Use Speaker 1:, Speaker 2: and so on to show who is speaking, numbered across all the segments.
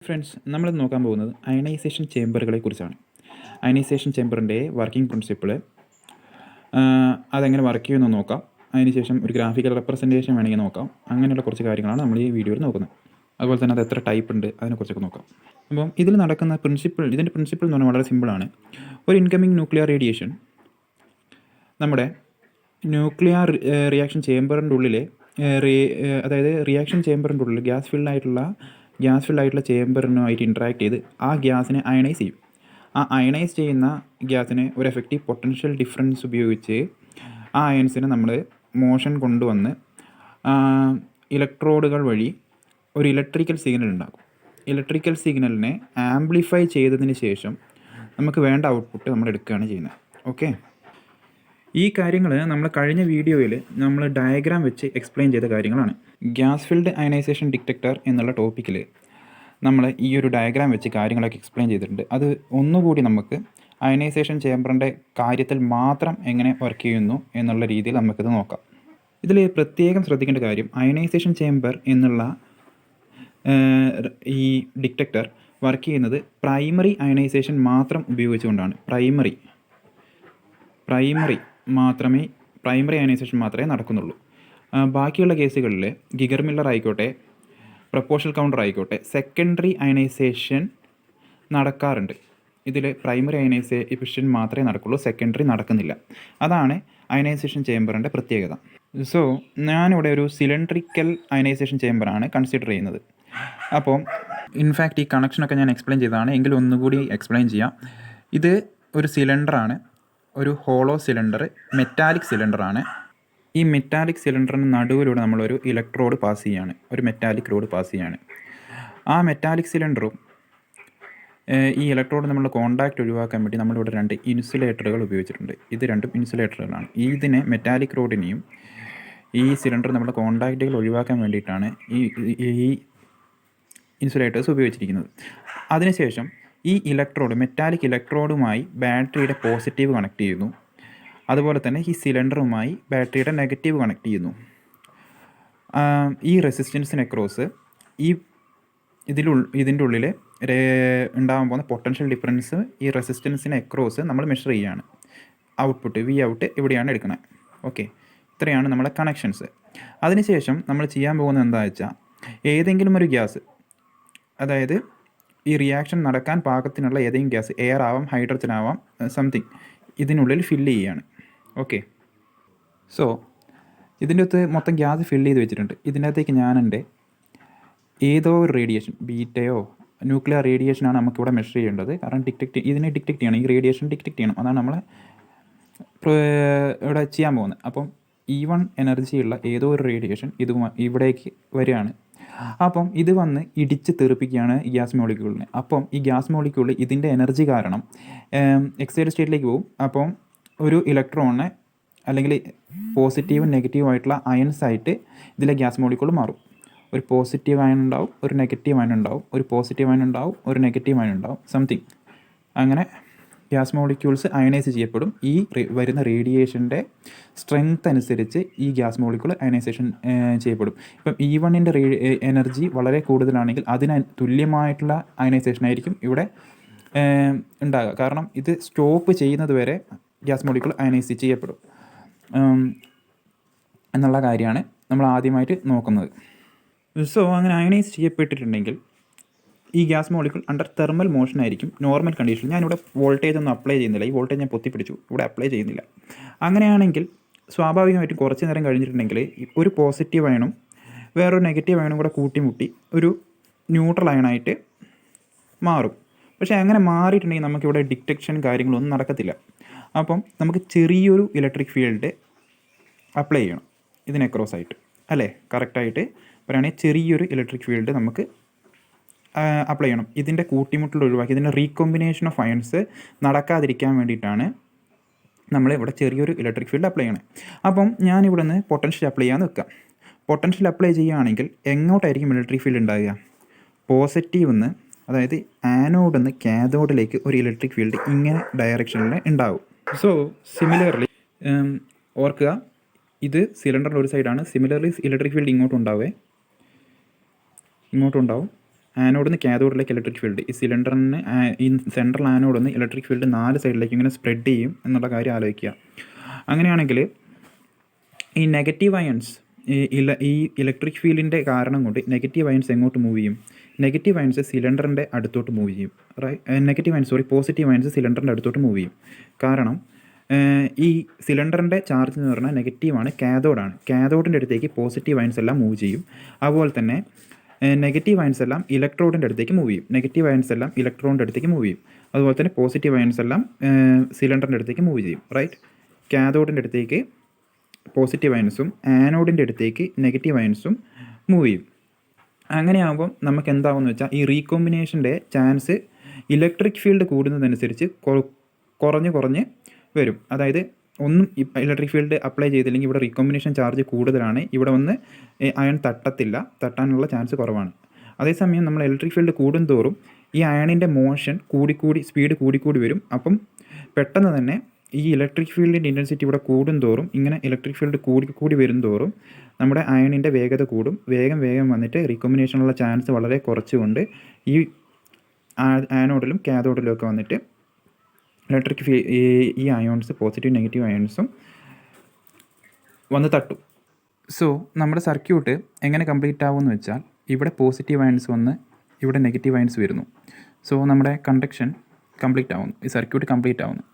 Speaker 1: Friends, നമ്മൾ നോക്കാൻ പോകുന്നത് അയണൈസേഷൻ ചേമ്പറുകളെ കുറിച്ചാണ്. അയണൈസേഷൻ ചേമ്പറിൻ്റെ വർക്കിംഗ് പ്രിൻസിപ്പിൾ, അതെങ്ങനെ വർക്ക് ചെയ്യുമെന്ന് നോക്കാം. അതിനുശേഷം ഒരു ഗ്രാഫിക്കൽ റെപ്രസെൻറ്റേഷൻ വേണമെങ്കിൽ നോക്കാം. അങ്ങനെയുള്ള കുറച്ച് കാര്യങ്ങളാണ് നമ്മൾ ഈ വീഡിയോയിൽ നോക്കുന്നത്. അതുപോലെ തന്നെ അത് എത്ര ടൈപ്പ് ഉണ്ട് അതിനെക്കുറിച്ചൊക്കെ നോക്കാം. അപ്പം ഇതിൽ നടക്കുന്ന ഇതിൻ്റെ പ്രിൻസിപ്പിൾ എന്ന് പറഞ്ഞാൽ വളരെ സിമ്പിളാണ്. ഒരു ഇൻകമിങ് ന്യൂക്ലിയർ റേഡിയേഷൻ നമ്മുടെ ന്യൂക്ലിയർ റിയാക്ഷൻ ചേമ്പറിൻ്റെ ഉള്ളിൽ, അതായത് റിയാക്ഷൻ ചേമ്പറിൻ്റെ ഉള്ളിൽ ഗ്യാസ് ഫിൽഡായിട്ടുള്ള ചേമ്പറിനുമായിട്ട് ഇൻട്രാക്ട് ചെയ്ത് ആ ഗ്യാസിനെ അയണൈസ് ചെയ്യും. ആ അയണൈസ് ചെയ്യുന്ന ഗ്യാസിനെ ഒരു എഫക്റ്റീവ് പൊട്ടൻഷ്യൽ ഡിഫറൻസ് ഉപയോഗിച്ച് ആ അയൺസിനെ നമ്മൾ മോഷൻ കൊണ്ടുവന്ന് ഇലക്ട്രോഡുകൾ വഴി ഒരു ഇലക്ട്രിക്കൽ സിഗ്നൽ ഉണ്ടാക്കും. ഇലക്ട്രിക്കൽ സിഗ്നലിനെ ആംപ്ലിഫൈ ചെയ്തതിന് ശേഷം നമുക്ക് വേണ്ട ഔട്ട്പുട്ട് നമ്മൾ എടുക്കുകയാണ് ചെയ്യുന്നത്. ഓക്കെ, ഈ കാര്യങ്ങൾ നമ്മൾ കഴിഞ്ഞ വീഡിയോയിൽ നമ്മൾ ഡയഗ്രാം വെച്ച് എക്സ്പ്ലെയിൻ ചെയ്ത കാര്യങ്ങളാണ്. ഗ്യാസ് ഫിൽഡ് അയണൈസേഷൻ ഡിറ്റക്ടർ എന്നുള്ള ടോപ്പിക്കിൽ നമ്മൾ ഈ ഒരു ഡയഗ്രാം വെച്ച് കാര്യങ്ങളൊക്കെ എക്സ്പ്ലെയിൻ ചെയ്തിട്ടുണ്ട്. അത് ഒന്നുകൂടി നമുക്ക് അയണൈസേഷൻ ചേമ്പറിൻ്റെ കാര്യത്തിൽ മാത്രം എങ്ങനെ വർക്ക് ചെയ്യുന്നു എന്നുള്ള രീതിയിൽ നമുക്കിത് നോക്കാം. ഇതിൽ പ്രത്യേകം ശ്രദ്ധിക്കേണ്ട കാര്യം, അയണൈസേഷൻ ചേമ്പർ എന്നുള്ള ഈ ഡിറ്റക്ടർ വർക്ക് ചെയ്യുന്നത് പ്രൈമറി അയണൈസേഷൻ മാത്രം ഉപയോഗിച്ചുകൊണ്ടാണ്. പ്രൈമറി അയണൈസേഷൻ മാത്രമേ നടക്കുന്നുള്ളൂ. ബാക്കിയുള്ള കേസുകളിൽ ഗിഗർ മില്ലർ ആയിക്കോട്ടെ, പ്രപ്പോർഷണൽ കൗണ്ടർ ആയിക്കോട്ടെ, സെക്കൻഡറി അയണൈസേഷൻ നടക്കാറുണ്ട്. ഇതിൽ പ്രൈമറി അയണൈസേഷൻ മാത്രമേ നടക്കുള്ളൂ, സെക്കൻഡറി നടക്കുന്നില്ല. അതാണ് അയണൈസേഷൻ ചേമ്പറിൻ്റെ പ്രത്യേകത. സോ ഞാനിവിടെ ഒരു സിലിണ്ട്രിക്കൽ അയണൈസേഷൻ ചേമ്പറാണ് കൺസിഡർ ചെയ്യുന്നത്. അപ്പോൾ ഇൻഫാക്റ്റ് ഈ കണക്ഷനൊക്കെ ഞാൻ എക്സ്പ്ലെയിൻ ചെയ്തതാണ്, എങ്കിലും ഒന്നുകൂടി എക്സ്പ്ലെയിൻ ചെയ്യാം. ഇത് ഒരു സിലിണ്ടറാണ്, ഒരു ഹോളോ സിലിണ്ടർ, മെറ്റാലിക് സിലിണ്ടറാണ്. ഈ മെറ്റാലിക് സിലിണ്ടറിന് നടുവിലൂടെ നമ്മളൊരു ഇലക്ട്രോഡ് പാസ് ചെയ്യുകയാണ്, ഒരു മെറ്റാലിക് റോഡ് പാസ് ചെയ്യുകയാണ്. ആ മെറ്റാലിക് സിലിണ്ടറും ഈ ഇലക്ട്രോഡ് നമ്മളുടെ കോണ്ടാക്റ്റ് ഒഴിവാക്കാൻ വേണ്ടി നമ്മളിവിടെ 2 ഇൻസുലേറ്ററുകൾ ഉപയോഗിച്ചിട്ടുണ്ട്. ഇത് 2 ഇൻസുലേറ്ററുകളാണ്. ഇതിനെ മെറ്റാലിക് റോഡിനെയും ഈ സിലിണ്ടർ നമ്മുടെ കോണ്ടാക്റ്റുകൾ ഒഴിവാക്കാൻ വേണ്ടിയിട്ടാണ് ഈ ഇൻസുലേറ്റേഴ്സ് ഉപയോഗിച്ചിരിക്കുന്നത്. അതിനുശേഷം ഈ മെറ്റാലിക് ഇലക്ട്രോഡുമായി ബാറ്ററിയുടെ പോസിറ്റീവ് കണക്ട് ചെയ്യുന്നു. അതുപോലെ തന്നെ ഈ സിലിണ്ടറുമായി ബാറ്ററിയുടെ നെഗറ്റീവ് കണക്ട് ചെയ്യുന്നു. ഈ റെസിസ്റ്റൻസിന് അക്രോസ് ഇതിൻ്റെ ഉള്ളിൽ ഉണ്ടാകാൻ പോകുന്ന പൊട്ടൻഷ്യൽ ഡിഫറൻസ് ഈ റെസിസ്റ്റൻസിന് അക്രോസ് നമ്മൾ മെഷർ ചെയ്യുകയാണ്. ഔട്ട്പുട്ട് വി ഔട്ട് ഇവിടെയാണ് എടുക്കുന്നത്. ഓക്കെ, ഇത്രയാണ് നമ്മുടെ കണക്ഷൻസ്. അതിനുശേഷം നമ്മൾ ചെയ്യാൻ പോകുന്നത് എന്താണെന്ന് വെച്ചാൽ, ഏതെങ്കിലും ഒരു ഗ്യാസ്, അതായത് ഈ റിയാക്ഷൻ നടക്കാൻ പാകത്തിനുള്ള ഏതെങ്കിലും ഗ്യാസ്, എയർ ആവാം, ഹൈഡ്രജൻ ആവാം, സംതിങ്, ഇതിനുള്ളിൽ ഫില്ല് ചെയ്യുകയാണ്. ഓക്കെ, സോ ഇതിൻ്റെ അകത്ത് മൊത്തം ഗ്യാസ് ഫില്ല് ചെയ്ത് വെച്ചിട്ടുണ്ട്. ഇതിനകത്തേക്ക് ഞാനെൻ്റെ ഏതോ ഒരു റേഡിയേഷൻ, ബീറ്റയോ ന്യൂക്ലിയർ റേഡിയേഷനാണ് നമുക്കിവിടെ മെഷർ ചെയ്യേണ്ടത്. കാരണം ഇതിനെ ഡിറ്റക്റ്റ് ചെയ്യണം, ഈ റേഡിയേഷൻ ഡിറ്റക്റ്റ് ചെയ്യണം. അതാണ് നമ്മൾ ഇവിടെ ചെയ്യാൻ പോകുന്നത്. അപ്പം E1 എനർജിയുള്ള ഏതോ ഒരു റേഡിയേഷൻ ഇവിടേക്ക് വരികയാണ്. അപ്പം ഇത് വന്ന് ഇടിച്ച് തെറിപ്പിക്കുകയാണ് ഈ ഗ്യാസ് മോളിക്യൂളിനെ. അപ്പം ഈ ഗ്യാസ് മോളിക്യൂൾ ഇതിൻ്റെ എനർജി കാരണം എക്സൈറ്റഡ് സ്റ്റേറ്റിലേക്ക് പോകും. അപ്പം ഒരു ഇലക്ട്രോണിനെ, അല്ലെങ്കിൽ പോസിറ്റീവും നെഗറ്റീവും ആയിട്ടുള്ള അയൺസായിട്ട് ഇതിലെ ഗ്യാസ് മോളിക്യൂൾ മാറും. ഒരു പോസിറ്റീവ് അയൺ ഉണ്ടാവും, ഒരു നെഗറ്റീവ് അയൺ ഉണ്ടാവും, ഒരു പോസിറ്റീവ് അയൺ ഉണ്ടാവും, ഒരു നെഗറ്റീവ് അയൺ ഉണ്ടാവും, സംതിങ്. അങ്ങനെ ഗ്യാസ് മോളിക്യൂൾസ് അയണൈസ് ചെയ്യപ്പെടും. ഈ വരുന്ന റേഡിയേഷൻ്റെ സ്ട്രെങ്ത് അനുസരിച്ച് ഈ ഗ്യാസ് മോളിക്യൂൾ അയണൈസേഷൻ ചെയ്യപ്പെടും. ഇപ്പം E1ൻ്റെ എനർജി വളരെ കൂടുതലാണെങ്കിൽ അതിന് തുല്യമായിട്ടുള്ള അയണൈസേഷൻ ആയിരിക്കും ഇവിടെ ഉണ്ടാകുക. കാരണം ഇത് സ്റ്റോപ്പ് ചെയ്യുന്നത് വരെ ഗ്യാസ് മോളിക്യൂൾ അയണൈസ് ചെയ്യപ്പെടും എന്നുള്ള കാര്യമാണ് നമ്മൾ ആദ്യമായിട്ട് നോക്കുന്നത്. സോ അങ്ങനെ അയണൈസ് ചെയ്യപ്പെട്ടിട്ടുണ്ടെങ്കിൽ ഈ gas molecule under thermal motion ആയിരിക്കും നോർമൽ കണ്ടീഷനിൽ. ഞാനിവിടെ വോൾട്ടേജ് ഒന്നും അപ്ലൈ ചെയ്യുന്നില്ല, ഈ വോൾട്ടേജ് ഞാൻ പൊത്തിപ്പിടിച്ചു, ഇവിടെ അപ്ലൈ ചെയ്യുന്നില്ല. അങ്ങനെയാണെങ്കിൽ സ്വാഭാവികമായിട്ടും കുറച്ച് നേരം കഴിഞ്ഞിട്ടുണ്ടെങ്കിൽ ഒരു പോസിറ്റീവ് അയണും വേറൊരു നെഗറ്റീവ് അയണും കൂടെ കൂട്ടിമുട്ടി ഒരു ന്യൂട്രൽ അയണായിട്ട് മാറും. പക്ഷേ അങ്ങനെ മാറിയിട്ടുണ്ടെങ്കിൽ നമുക്കിവിടെ ഡിറ്റക്ഷൻ കാര്യങ്ങളൊന്നും നടക്കത്തില്ല. അപ്പം നമുക്ക് ചെറിയൊരു ഇലക്ട്രിക് ഫീൽഡ് അപ്ലൈ ചെയ്യണം ഇതിന് അക്രോസ് ആയിട്ട്, അല്ലേ? കറക്റ്റായിട്ട് പറയുകയാണെങ്കിൽ ചെറിയൊരു ഇലക്ട്രിക് ഫീൽഡ് നമുക്ക് അപ്ലൈ ചെയ്യണം. ഇതിൻ്റെ കൂട്ടിമുട്ടൽ ഒഴിവാക്കി ഇതിൻ്റെ റീകോമ്പിനേഷൻ ഓഫ് അയൺസ് നടക്കാതിരിക്കാൻ വേണ്ടിയിട്ടാണ് നമ്മളിവിടെ ചെറിയൊരു ഇലക്ട്രിക് ഫീൽഡ് അപ്ലൈ ചെയ്യണം. അപ്പം ഞാനിവിടെ നിന്ന് പൊട്ടൻഷ്യൽ അപ്ലൈ ചെയ്യാൻ വെക്കാം. പൊട്ടൻഷ്യൽ അപ്ലൈ ചെയ്യുകയാണെങ്കിൽ എങ്ങോട്ടായിരിക്കും ഇലക്ട്രിക് ഫീൽഡ് ഉണ്ടാകുക? പോസിറ്റീവ് നിന്ന്, അതായത് ആനോഡിൽ നിന്ന് കാഥോഡിലേക്ക് ഒരു ഇലക്ട്രിക് ഫീൽഡ് ഇങ്ങനെ ഡയറക്ഷനിൽ ഉണ്ടാവും. സോ സിമിലർലി ഓർക്കുക, ഇത് സിലിണ്ടറിൻ്റെ ഒരു സൈഡാണ്. സിമിലർലി ഇലക്ട്രിക് ഫീൽഡ് ഇങ്ങോട്ടുണ്ടാവും. ആനോഡിൽ നിന്ന് കാഥോഡിലേക്ക് ഇലക്ട്രിക് ഫീൽഡ് ഈ സിലിണ്ടറിന് ഈ സെൻട്രൽ ആനോഡിൽ നിന്ന് ഇലക്ട്രിക് ഫീൽഡ് 4 സൈഡിലേക്ക് ഇങ്ങനെ സ്പ്രെഡ് ചെയ്യും എന്നുള്ള കാര്യം ആലോചിക്കുക. അങ്ങനെയാണെങ്കിൽ ഈ നെഗറ്റീവ് അയൺസ് ഈ ഇലക്ട്രിക് ഫീൽഡിൻ്റെ കാരണം കൊണ്ട് നെഗറ്റീവ് അയൺസ് എങ്ങോട്ട് മൂവ് ചെയ്യും? നെഗറ്റീവ് അയൺസ് സിലിണ്ടറിൻ്റെ അടുത്തോട്ട് മൂവ് ചെയ്യും. പോസിറ്റീവ് അയൺസ് സിലിണ്ടറിൻ്റെ അടുത്തോട്ട് മൂവ് ചെയ്യും. കാരണം ഈ സിലിണ്ടറിൻ്റെ ചാർജ് എന്ന് പറഞ്ഞാൽ നെഗറ്റീവാണ്, കാഥോഡാണ്. കാഥോഡിൻ്റെ അടുത്തേക്ക് പോസിറ്റീവ് അയൺസ് എല്ലാം മൂവ് ചെയ്യും. അതുപോലെ തന്നെ നെഗറ്റീവ് അയൺസ് എല്ലാം ഇലക്ട്രോഡിൻ്റെ അടുത്തേക്ക് മൂവ് ചെയ്യും. നെഗറ്റീവ് അയൺസ് എല്ലാം ഇലക്ട്രോണിൻ്റെ അടുത്തേക്ക് മൂവ് ചെയ്യും. അതുപോലെ തന്നെ പോസിറ്റീവ് അയൺസ് എല്ലാം സിലിണ്ടറിൻ്റെ അടുത്തേക്ക് മൂവ് ചെയ്യും. കാഥോഡിൻ്റെ അടുത്തേക്ക് പോസിറ്റീവ് അയൺസും ആനോഡിൻ്റെ അടുത്തേക്ക് നെഗറ്റീവ് അയൺസും മൂവ് ചെയ്യും. അങ്ങനെയാകുമ്പം നമുക്ക് എന്താവുമെന്ന് വെച്ചാൽ ഈ റീകോമ്പിനേഷൻ്റെ ചാൻസ് ഇലക്ട്രിക് ഫീൽഡ് കൂടുന്നതനുസരിച്ച് കുറഞ്ഞ് വരും. അതായത് ഒന്നും ഇലക്ട്രിക് ഫീൽഡ് അപ്ലൈ ചെയ്തില്ലെങ്കിൽ ഇവിടെ റീകോമ്പിനേഷൻ ചാർജ് കൂടുതലാണ്, ഇവിടെ വന്ന് അയൺ തട്ടാനുള്ള ചാൻസ് കുറവാണ്. അതേസമയം നമ്മൾ ഇലക്ട്രിക് ഫീൽഡ് കൂടുന്തോറും ഈ അയണിൻ്റെ മോഷൻ സ്പീഡ് കൂടിക്കൂടി വരും. അപ്പം പെട്ടെന്ന് തന്നെ ഈ ഇലക്ട്രിക് ഫീൽഡിൻ്റെ ഇൻറ്റൻസിറ്റി ഇവിടെ കൂടുന്തോറും ഇങ്ങനെ ഇലക്ട്രിക് ഫീൽഡ് കൂടി വരുന്തോറും നമ്മുടെ അയണിൻ്റെ വേഗത കൂടും. വേഗം വന്നിട്ട് റീകോമ്പിനേഷനുള്ള ചാൻസ് വളരെ കുറച്ചുകൊണ്ട് ഈ ആനോഡിലും കാഥോഡിലും ഒക്കെ വന്നിട്ട് ഇലക്ട്രിക് ഈ അയോൺസ് പോസിറ്റീവ് നെഗറ്റീവ് അയോൺസും വന്ന് തട്ടും. സോ നമ്മുടെ സർക്യൂട്ട് എങ്ങനെ കംപ്ലീറ്റ് ആവുമെന്ന് വെച്ചാൽ ഇവിടെ പോസിറ്റീവ് അയൺസ് വന്ന് ഇവിടെ നെഗറ്റീവ് അയൺസ് വരുന്നു. സോ നമ്മുടെ കണ്ടക്ഷൻ കംപ്ലീറ്റ് ആവുന്നു, ഈ സർക്യൂട്ട് കംപ്ലീറ്റ് ആവുന്നു.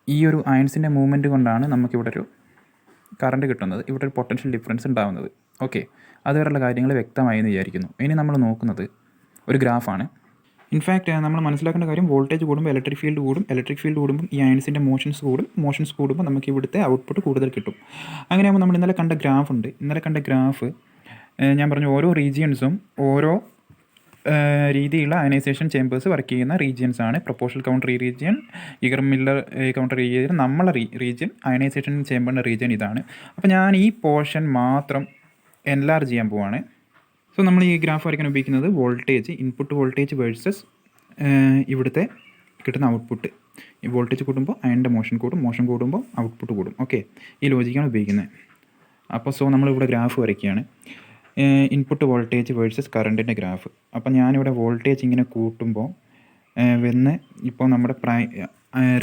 Speaker 1: ഈ ഒരു അയൺസിൻ്റെ മൂവ്മെൻറ്റ് കൊണ്ടാണ് നമുക്കിവിടെ ഒരു കറണ്ട് കിട്ടുന്നത്, ഇവിടെ ഒരു പൊട്ടൻഷ്യൽ ഡിഫറൻസ് ഉണ്ടാകുന്നത്. ഓക്കെ, അതുവരെയുള്ള കാര്യങ്ങൾ വ്യക്തമായി എന്ന് വിചാരിക്കുന്നു. ഇനി നമ്മൾ നോക്കുന്നത് ഒരു ഗ്രാഫാണ്. ഇൻഫാക്റ്റ് നമ്മൾ മനസ്സിലാക്കേണ്ട കാര്യം, വോൾട്ടേജ് കൂടുമ്പോൾ ഇലക്ട്രിക് ഫീൽഡ് കൂടും, ഇലക്ട്രിക് ഫീൽഡ് കൂടുമ്പോൾ ഈ അയൺസിൻ്റെ മോഷൻസ് കൂടുമ്പോൾ നമുക്ക് ഇവിടുത്തെ ഔട്ട്പുട്ട് കൂടുതൽ കിട്ടും. അങ്ങനെയാകുമ്പോൾ നമ്മൾ ഇന്നലെ കണ്ട ഗ്രാഫ് ഞാൻ പറഞ്ഞു, ഓരോ റീജിയൻസും ഓരോ രീതിയിലുള്ള അയനൈസേഷൻ ചേമ്പേഴ്സ് വർക്ക് ചെയ്യുന്ന റീജിയൻസ് ആണ്. Proportional counter region, Geiger Miller counter region, നമ്മളെ റീജിയൻ, അയനൈസേഷൻ ചേമ്പറിൻ്റെ റീജിയൻ ഇതാണ്. അപ്പോൾ ഞാൻ ഈ പോർഷൻ മാത്രം എൻലാർജ് ചെയ്യാൻ പോവാണ്. സോ നമ്മൾ ഈ ഗ്രാഫ് വരയ്ക്കാൻ ഉപയോഗിക്കുന്നത് വോൾട്ടേജ്, ഇൻപുട്ട് വോൾട്ടേജ് വേഴ്സസ് ഇവിടുത്തെ കിട്ടുന്ന ഔട്ട്പുട്ട്. ഈ വോൾട്ടേജ് കൂടുമ്പോൾ അയണിൻ്റെ മോഷൻ കൂടുമ്പോൾ ഔട്ട്പുട്ട് കൂടും. ഓക്കെ, ഈ ലോജിക്കാണ് ഉപയോഗിക്കുന്നത്. അപ്പോൾ നമ്മളിവിടെ ഗ്രാഫ് വരയ്ക്കുകയാണ്, ഇൻപുട്ട് വോൾട്ടേജ് വേഴ്സസ് കറണ്ടിൻ്റെ ഗ്രാഫ്. അപ്പോൾ ഞാനിവിടെ വോൾട്ടേജ് ഇങ്ങനെ കൂട്ടുമ്പോൾ ഇപ്പോൾ നമ്മുടെ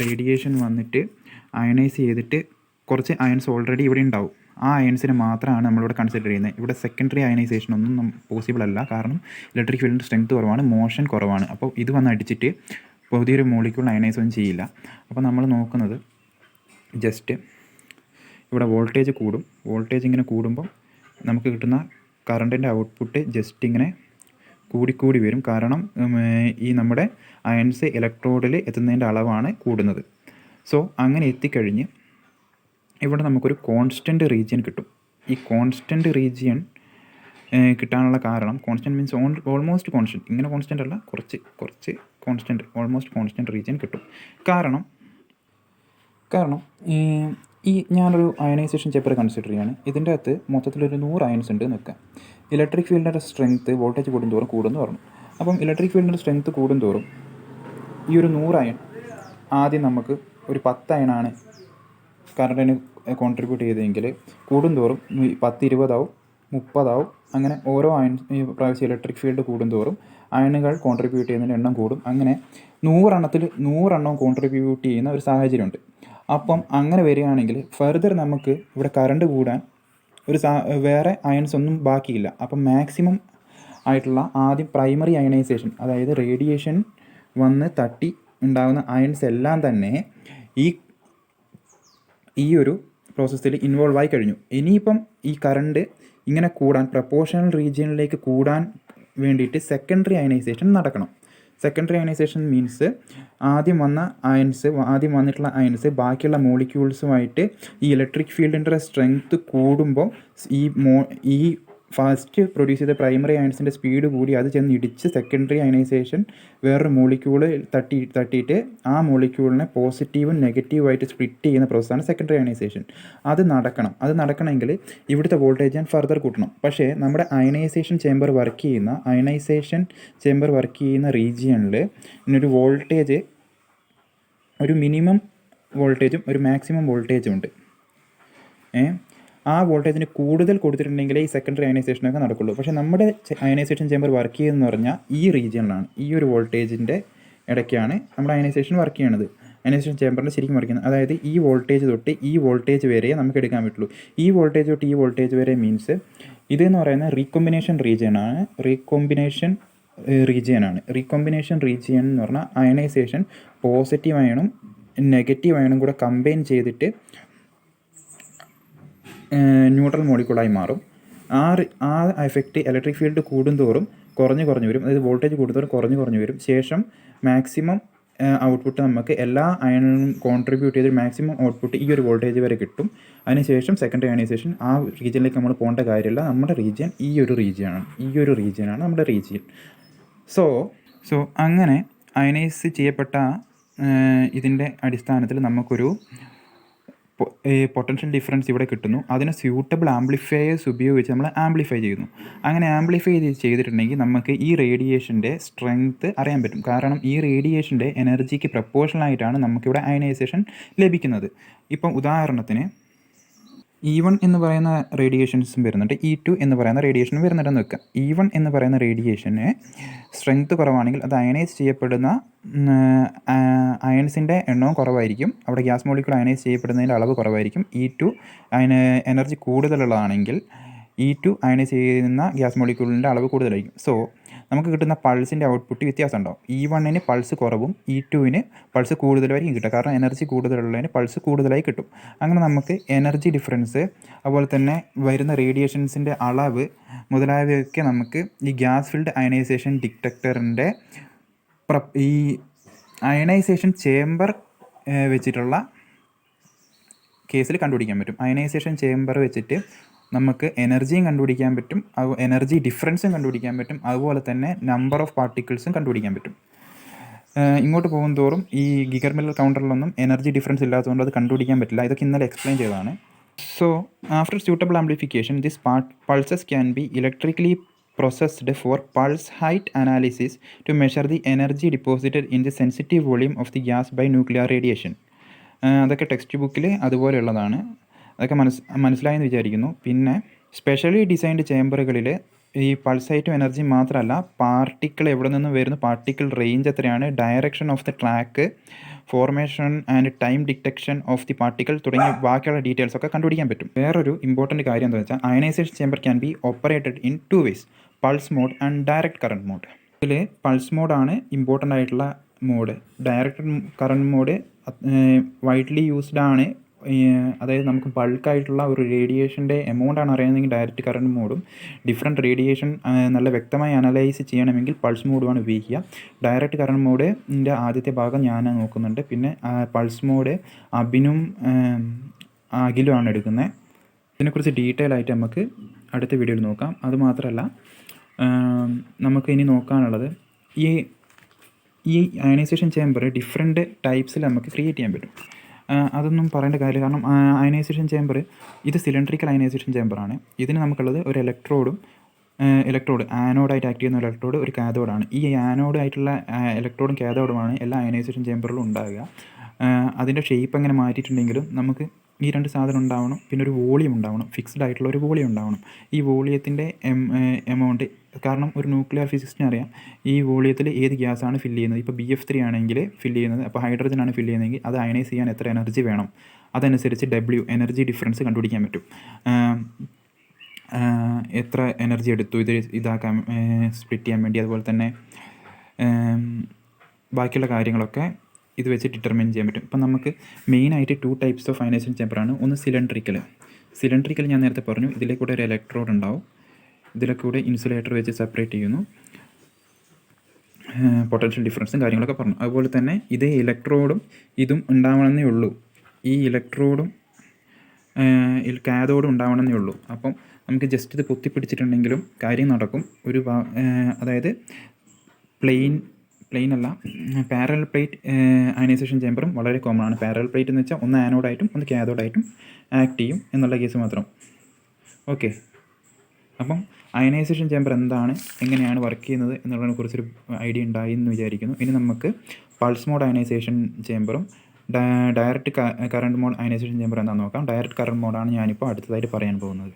Speaker 1: റേഡിയേഷൻ വന്നിട്ട് അയണൈസ് ചെയ്തിട്ട് കുറച്ച് അയൺസ് ഓൾറെഡി ഇവിടെ ഉണ്ടാവും. ആ അയൺസിനെ മാത്രമാണ് നമ്മളിവിടെ കൺസിഡർ ചെയ്യുന്നത്. ഇവിടെ സെക്കൻഡറി അയണൈസേഷൻ ഒന്നും പോസിബിൾ അല്ല, കാരണം ഇലക്ട്രിക് ഫീൽഡിൻ്റെ സ്ട്രെങ്ത് കുറവാണ്, മോഷൻ കുറവാണ്. അപ്പോൾ ഇത് വന്ന് അടിച്ചിട്ട് പുതിയൊരു മോളിക്യൂൾ അയണൈസ് ഒന്നും ചെയ്യില്ല. അപ്പോൾ നമ്മൾ നോക്കുന്നത് ജസ്റ്റ് ഇവിടെ വോൾട്ടേജ് കൂടും. വോൾട്ടേജ് ഇങ്ങനെ കൂടുമ്പോൾ നമുക്ക് കിട്ടുന്ന കറണ്ടിൻ്റെ ഔട്ട്പുട്ട് ജസ്റ്റ് ഇങ്ങനെ കൂടിക്കൂടി വരും. കാരണം ഈ നമ്മുടെ അയൺസ് ഇലക്ട്രോഡിൽ എത്തുന്നതിൻ്റെ അളവാണ് കൂടുന്നത്. സോ അങ്ങനെ എത്തിക്കഴിഞ്ഞ് ഇവിടെ നമുക്കൊരു കോൺസ്റ്റൻറ്റ് റീജിയൻ കിട്ടും. ഈ കോൺസ്റ്റൻറ്റ് റീജിയൻ കിട്ടാനുള്ള കാരണം, കോൺസ്റ്റൻറ്റ് മീൻസ് ഓൾമോസ്റ്റ് കോൺസ്റ്റൻറ്റ്, ഇങ്ങനെ കോൺസ്റ്റൻ്റ് അല്ല, കുറച്ച് കോൺസ്റ്റൻറ്റ്, ഓൾമോസ്റ്റ് കോൺസ്റ്റൻറ്റ് റീജിയൻ കിട്ടും. കാരണം ഈ ഞാനൊരു അയണൈസേഷൻ ചേമ്പർ കൺസിഡർ ചെയ്യാണ്. ഇതിൻ്റെ അകത്ത് മൊത്തത്തിലൊരു 100 അയൺസ് ഉണ്ട് എന്ന് വെക്കാം. ഇലക്ട്രിക് ഫീൽഡിൻ്റെ സ്ട്രെങ്ത്ത് വോൾട്ടേജ് കൂടുന്തോറും കൂടുമെന്ന് പറഞ്ഞു. അപ്പം ഇലക്ട്രിക് ഫീൽഡിൻ്റെ സ്ട്രെങ്ത്ത് കൂടുന്തോറും ഈ ഒരു 100 അയൺ ആദ്യം നമുക്ക് ഒരു 10 അയണാണ് കറണ്ടിന് കോൺട്രിബ്യൂട്ട് ചെയ്തതെങ്കിൽ കൂടുന്തോറും 10, 20 ആവും, 30 ആവും. അങ്ങനെ ഓരോ പ്രാവശ്യം ഇലക്ട്രിക് ഫീൽഡ് കൂടുന്തോറും അയണുകൾ കോൺട്രിബ്യൂട്ട് ചെയ്യുന്നതിൻ്റെ എണ്ണം കൂടും. അങ്ങനെ 100 എണ്ണം കോൺട്രിബ്യൂട്ട് ചെയ്യുന്ന ഒരു സാഹചര്യമുണ്ട്. അപ്പം അങ്ങനെ വരികയാണെങ്കിൽ ഫർദർ നമുക്ക് ഇവിടെ കറണ്ട് കൂടാൻ വേറെ അയൺസ് ഒന്നും ബാക്കിയില്ല. അപ്പം മാക്സിമം ആയിട്ടുള്ള ആദ്യം പ്രൈമറി അയണൈസേഷൻ, അതായത് റേഡിയേഷൻ വന്ന് തട്ടി ഉണ്ടാകുന്ന അയൺസ് എല്ലാം തന്നെ ഈ ഒരു പ്രോസസ്സിൽ ഇൻവോൾവ് ആയി കഴിഞ്ഞു. ഇനിയിപ്പം ഈ കറണ്ട് ഇങ്ങനെ കൂടാൻ, പ്രപ്പോർഷണൽ റീജിയനിലേക്ക് കൂടാൻ വേണ്ടിയിട്ട് സെക്കൻഡറി അയണൈസേഷൻ നടക്കണം. സെക്കൻഡറി അയണൈസേഷൻ മീൻസ് ആദ്യം വന്നിട്ടുള്ള അയൺസ് ബാക്കിയുള്ള മോളിക്യൂൾസുമായിട്ട് ഈ ഇലക്ട്രിക് ഫീൽഡിൻ്റെ സ്ട്രെങ്ത്ത് കൂടുമ്പോൾ ഈ ഫസ്റ്റ് പ്രൊഡ്യൂസ് ചെയ്ത പ്രൈമറി അയൺസിൻ്റെ സ്പീഡ് കൂടി അത് ചെന്ന് ഇടിച്ച് സെക്കൻഡറി അയണൈസേഷൻ വേറൊരു മോളിക്യൂള് തട്ടിയിട്ട് ആ മോളിക്യൂളിനെ പോസിറ്റീവും നെഗറ്റീവുമായിട്ട് സ്പ്ലിറ്റ് ചെയ്യുന്ന പ്രോസസ്സാണ് സെക്കൻഡറി അയണൈസേഷൻ. അത് നടക്കണമെങ്കിൽ ഇവിടുത്തെ വോൾട്ടേജ് ഞാൻ ഫർദർ കൂട്ടണം. പക്ഷേ നമ്മുടെ അയണൈസേഷൻ ചേമ്പർ വർക്ക് ചെയ്യുന്ന റീജിയനിൽ ഒരു വോൾട്ടേജ്, ഒരു മിനിമം വോൾട്ടേജും ഒരു മാക്സിമം വോൾട്ടേജും ഉണ്ട്. ആ വോൾട്ടേജിന് കൂടുതൽ കൊടുത്തിട്ടുണ്ടെങ്കിലേ ഈ സെക്കൻഡറി അയനൈസേഷനൊക്കെ നടക്കുള്ളൂ. പക്ഷേ നമ്മുടെ അയനൈസേഷൻ ചേമ്പർ വർക്ക് ചെയ്യുന്നതെന്ന് പറഞ്ഞാൽ ഈ റീജിയനിലാണ്, ഈ ഒരു വോൾട്ടേജിൻ്റെ ഇടയ്ക്കാണ് നമ്മുടെ അയനൈസേഷൻ വർക്ക് ചെയ്യണത്. അയനൈസേഷൻ ചേമ്പറിൽ ശരിക്കും വർക്ക് ചെയ്യുന്നത്, അതായത് ഈ വോൾട്ടേജ് തൊട്ട് ഈ വോൾട്ടേജ് വരെ നമുക്ക് എടുക്കാൻ പറ്റുള്ളൂ. ഈ വോൾട്ടേജ് തൊട്ട് ഈ വോൾട്ടേജ് വരെ മീൻസ് ഇതെന്ന് പറയുന്നത് റീകോമ്പിനേഷൻ റീജിയനാണ്. റീകോമ്പിനേഷൻ റീജിയൻ എന്ന് പറഞ്ഞാൽ അയനൈസേഷൻ പോസിറ്റീവ് അയണും നെഗറ്റീവ് അയണും കൂടെ കമ്പൈൻ ചെയ്തിട്ട് ന്യൂട്രൽ മോളിക്യൂളായി മാറും. ആ എഫക്റ്റ് ഇലക്ട്രിക് ഫീൽഡ് കൂടുന്തോറും കുറഞ്ഞു വരും. അതായത് വോൾട്ടേജ് കൂടുന്തോറും കുറഞ്ഞു വരും. ശേഷം മാക്സിമം ഔട്ട്പുട്ട് നമുക്ക് എല്ലാ അയണും കോൺട്രിബ്യൂട്ട് ചെയ്ത് മാക്സിമം ഔട്ട്പുട്ട് ഈ ഒരു വോൾട്ടേജ് വരെ കിട്ടും. അതിനുശേഷം സെക്കൻഡറി അയനൈസേഷൻ ആ റീജിയനിലേക്ക് നമ്മൾ പോകേണ്ട കാര്യമില്ല. നമ്മുടെ റീജിയൻ ഈ ഒരു റീജിയനാണ് നമ്മുടെ റീജിയൻ. സോ അങ്ങനെ അയനൈസ് ചെയ്യപ്പെട്ട ഇതിൻ്റെ അടിസ്ഥാനത്തിൽ നമുക്കൊരു പൊട്ടൻഷ്യൽ ഡിഫറൻസ് ഇവിടെ കിട്ടുന്നു. അതിന് സ്യൂട്ടബിൾ ആംപ്ലിഫയേഴ്സ് ഉപയോഗിച്ച് നമ്മൾ ആംപ്ലിഫൈ ചെയ്യുന്നു. അങ്ങനെ ആംപ്ലിഫൈ ചെയ്തിട്ടുണ്ടെങ്കിൽ നമുക്ക് ഈ റേഡിയേഷൻ്റെ സ്ട്രെങ്ത്ത് അറിയാൻ പറ്റും. കാരണം ഈ റേഡിയേഷൻ്റെ എനർജിക്ക് പ്രപ്പോർഷണലായിട്ടാണ് നമുക്കിവിടെ അയനൈസേഷൻ ലഭിക്കുന്നത്. ഇപ്പം ഉദാഹരണത്തിന് E1 എന്ന് പറയുന്ന റേഡിയേഷൻസും വരുന്നുണ്ട്, E2 എന്ന് പറയുന്ന റേഡിയേഷനും വരുന്നുണ്ടെന്ന് വെക്കുക. E1 എന്ന് പറയുന്ന റേഡിയേഷന് സ്ട്രെങ്ത്ത് കുറവാണെങ്കിൽ അത് അയനൈസ് ചെയ്യപ്പെടുന്ന അയൺസിൻ്റെ എണ്ണവും കുറവായിരിക്കും. അവിടെ ഗ്യാസ് മോളിക്യൂൾ അയനൈസ് ചെയ്യപ്പെടുന്നതിൻ്റെ അളവ് കുറവായിരിക്കും. E2 എനർജി കൂടുതലുള്ളതാണെങ്കിൽ E2 അയനൈസ് ചെയ്യുന്ന ഗ്യാസ് മോളിക്യൂളിൻ്റെ അളവ് കൂടുതലായിരിക്കും. സോ നമുക്ക് കിട്ടുന്ന പൾസിൻ്റെ ഔട്ട്പുട്ട് വ്യത്യാസം ഉണ്ടാവും. E1ന് പൾസ് കുറവും E2ന് പൾസ് കൂടുതലായിരിക്കും കിട്ടുക. കാരണം എനർജി കൂടുതലുള്ളതിന് പൾസ് കൂടുതലായി കിട്ടും. അങ്ങനെ നമുക്ക് എനർജി ഡിഫറൻസ്, അതുപോലെ തന്നെ വരുന്ന റേഡിയേഷൻസിൻ്റെ അളവ് മുതലായവയൊക്കെ നമുക്ക് ഈ ഗ്യാസ് ഫീൽഡ് അയനൈസേഷൻ ഡിറ്റക്ടറിൻ്റെ ഈ അയനൈസേഷൻ ചേംബർ വെച്ചിട്ടുള്ള കേസിൽ കണ്ടുപിടിക്കാൻ പറ്റും. അയനൈസേഷൻ ചേംബർ വെച്ചിട്ട് നമുക്ക് എനർജിയും കണ്ടുപിടിക്കാൻ പറ്റും, എനർജി ഡിഫറൻസും കണ്ടുപിടിക്കാൻ പറ്റും, അതുപോലെ തന്നെ നമ്പർ ഓഫ് പാർട്ടിക്കിൾസും കണ്ടുപിടിക്കാൻ പറ്റും. ഇങ്ങോട്ട് പോകും തോറും ഈ ഗിഗർ മില്ലർ കൗണ്ടറിലൊന്നും എനർജി ഡിഫറൻസ് ഇല്ലാത്തതുകൊണ്ട് അത് കണ്ടുപിടിക്കാൻ പറ്റില്ല. ഇതൊക്കെ ഇന്നലെ എക്സ്പ്ലെയിൻ ചെയ്തതാണ്. So after suitable amplification this pulses can be electrically processed for pulse height analysis to measure the energy deposited in the sensitive volume of the gas by nuclear radiation. അതൊക്കെ text ബുക്കിൽ അതുപോലെയുള്ളതാണ്. അതൊക്കെ മനസ്സിലായെന്ന് വിചാരിക്കുന്നു. പിന്നെ specially designed ചേംബറുകളിൽ ഈ pulse ഹൈറ്റും energy മാത്രമല്ല, particle എവിടെ നിന്നും വരുന്നു, പാർട്ടിക്കിൾ റേഞ്ച് എത്രയാണ്, direction of the track, formation and time detection of the particle തുടങ്ങിയ ബാക്കിയുള്ള ഡീറ്റെയിൽസ് ഒക്കെ കണ്ടുപിടിക്കാൻ പറ്റും. വേറൊരു ഇമ്പോർട്ടൻറ്റ് കാര്യം എന്താ വെച്ചാൽ ionisation chamber can be operated in 2 ways, pulse mode and direct current mode. ഇതിൽ പൾസ് മോഡാണ് ഇമ്പോർട്ടൻ്റ് ആയിട്ടുള്ള മോഡ്. Direct current mode widely used ആണ്. അതായത് നമുക്ക് ബൾക്കായിട്ടുള്ള ഒരു റേഡിയേഷൻ്റെ എമൗണ്ടാണ് അറിയുന്നതെങ്കിൽ ഡയറക്റ്റ് കറണ്ട് മോഡും, ഡിഫറെൻറ്റ് റേഡിയേഷൻ നല്ല വ്യക്തമായി അനലൈസ് ചെയ്യണമെങ്കിൽ പൾസ് മോഡുമാണ് ഉപയോഗിക്കുക. ഡയറക്റ്റ് കറണ്ട് മോഡിൻ്റെ ആദ്യത്തെ ഭാഗം ഞാൻ നോക്കുന്നുണ്ട്. പിന്നെ പൾസ് മോഡ് അബിനും അഖിലുമാണ് എടുക്കുന്നത്. ഇതിനെക്കുറിച്ച് ഡീറ്റെയിൽ ആയിട്ട് നമുക്ക് അടുത്ത വീഡിയോയിൽ നോക്കാം. അതുമാത്രമല്ല നമുക്ക് ഇനി നോക്കാനുള്ളത് ഈ അയനൈസേഷൻ ചേംബർ ഡിഫറെൻറ്റ് ടൈപ്സിൽ നമുക്ക് ക്രിയേറ്റ് ചെയ്യാൻ പറ്റും. അതൊന്നും പറയേണ്ട കാര്യമില്ല. കാരണം അയനൈസേഷൻ ചേംബർ ഇത് സിലിണ്ടറിക്കൽ അയനൈസേഷൻ ചേംബറാണ്. ഇതിന് നമുക്കുള്ളത് ഒരു ഇലക്ട്രോഡ് ആനോഡായിട്ട് ആക്ട് ചെയ്യുന്ന ഒരു ഇലക്ട്രോഡ്, ഒരു കാഥോഡാണ്. ഈ ആനോഡായിട്ടുള്ള ഇലക്ട്രോഡും കാഥോഡുമാണ് എല്ലാ അയനൈസേഷൻ ചേംബറിലും ഉണ്ടാകുക. അതിൻ്റെ ഷേപ്പ് എങ്ങനെ മാറ്റിയിട്ടുണ്ടെങ്കിലും നമുക്ക് ഈ രണ്ട് സാധനം ഉണ്ടാവണം. പിന്നെ ഒരു വോളിയം ഉണ്ടാവണം, ഫിക്സ്ഡ് ആയിട്ടുള്ള ഒരു വോളിയം ഉണ്ടാവണം. ഈ വോളിയത്തിൻ്റെ എമൗണ്ട്, കാരണം ഒരു ന്യൂക്ലിയർ ഫിസിക്സിന് അറിയാം ഈ വോളിയത്തിൽ ഏത് ഗ്യാസാണ് ഫില്ല് ചെയ്യുന്നത്. ഇപ്പോൾ BF3 ആണെങ്കിൽ ഫില്ല് ചെയ്യുന്നത്, അപ്പോൾ ഹൈഡ്രജൻ ആണ് ഫില്ല് ചെയ്യുന്നതെങ്കിൽ അത് അയനൈസ് ചെയ്യാൻ എത്ര എനർജി വേണം, അതനുസരിച്ച് W എനർജി ഡിഫറൻസ് കണ്ടുപിടിക്കാൻ പറ്റും. എത്ര എനർജി എടുത്തു ഇതാക്കാൻ സ്പ്ലിറ്റ് ചെയ്യാൻ വേണ്ടി, അതുപോലെ തന്നെ ബാക്കിയുള്ള കാര്യങ്ങളൊക്കെ ഇത് വെച്ച് ഡിറ്റർമിൻ ചെയ്യാൻ പറ്റും. ഇപ്പം നമുക്ക് മെയിനായിട്ട് 2 ടൈപ്സ് ഓഫ് അയനൈസേഷൻ ചേംബറാണ്. ഒന്ന് സിലിണ്ടറിക്കൽ ഞാൻ നേരത്തെ പറഞ്ഞു, ഇതിലേക്കൂടെ ഒരു ഇലക്ട്രോഡ് ഉണ്ടാവും, ഇതിലേക്കൂടെ ഇൻസുലേറ്റർ വെച്ച് സെപ്പറേറ്റ് ചെയ്യുന്നു, പൊട്ടൻഷ്യൽ ഡിഫറൻസും കാര്യങ്ങളൊക്കെ പറഞ്ഞു. അതുപോലെ തന്നെ ഇതേ ഇലക്ട്രോഡും ഇതും ഉണ്ടാവണമെന്നേ ഉള്ളൂ. ഈ ഇലക്ട്രോഡും കാഥോഡും ഉണ്ടാവണമെന്നേ ഉള്ളൂ. അപ്പം നമുക്ക് ജസ്റ്റ് ഇത് പൊത്തിപ്പിടിച്ചിട്ടുണ്ടെങ്കിലും കാര്യം നടക്കും. അതായത് പ്ലെയിൻ അല്ല, പാരലൽ പ്ലേറ്റ് അയനൈസേഷൻ ചേംബറും വളരെ കോമൺ ആണ്. പാരലൽ പ്ലേറ്റ് എന്ന് വെച്ചാൽ ഒന്ന് ആനോഡായിട്ടും ഒന്ന് കാഥോഡായിട്ടും ആക്ട് ചെയ്യും എന്നുള്ള കേസ് മാത്രം. ഓക്കെ, അപ്പം അയനൈസേഷൻ ചേംബർ എന്താണ്, എങ്ങനെയാണ് വർക്ക് ചെയ്യുന്നത് എന്നുള്ളതിനെക്കുറിച്ചൊരു ഐഡിയ ഉണ്ടായി എന്ന് വിചാരിക്കുന്നു. ഇനി നമുക്ക് പൾസ് മോഡ് അയനൈസേഷൻ ചേംബറും direct current mode ionisation chamber എന്താണെന്ന് നോക്കാം. ഡയറക്റ്റ് കറണ്ട് മോഡാണ് ഞാനിപ്പോൾ അടുത്തതായിട്ട് പറയാൻ പോകുന്നത്.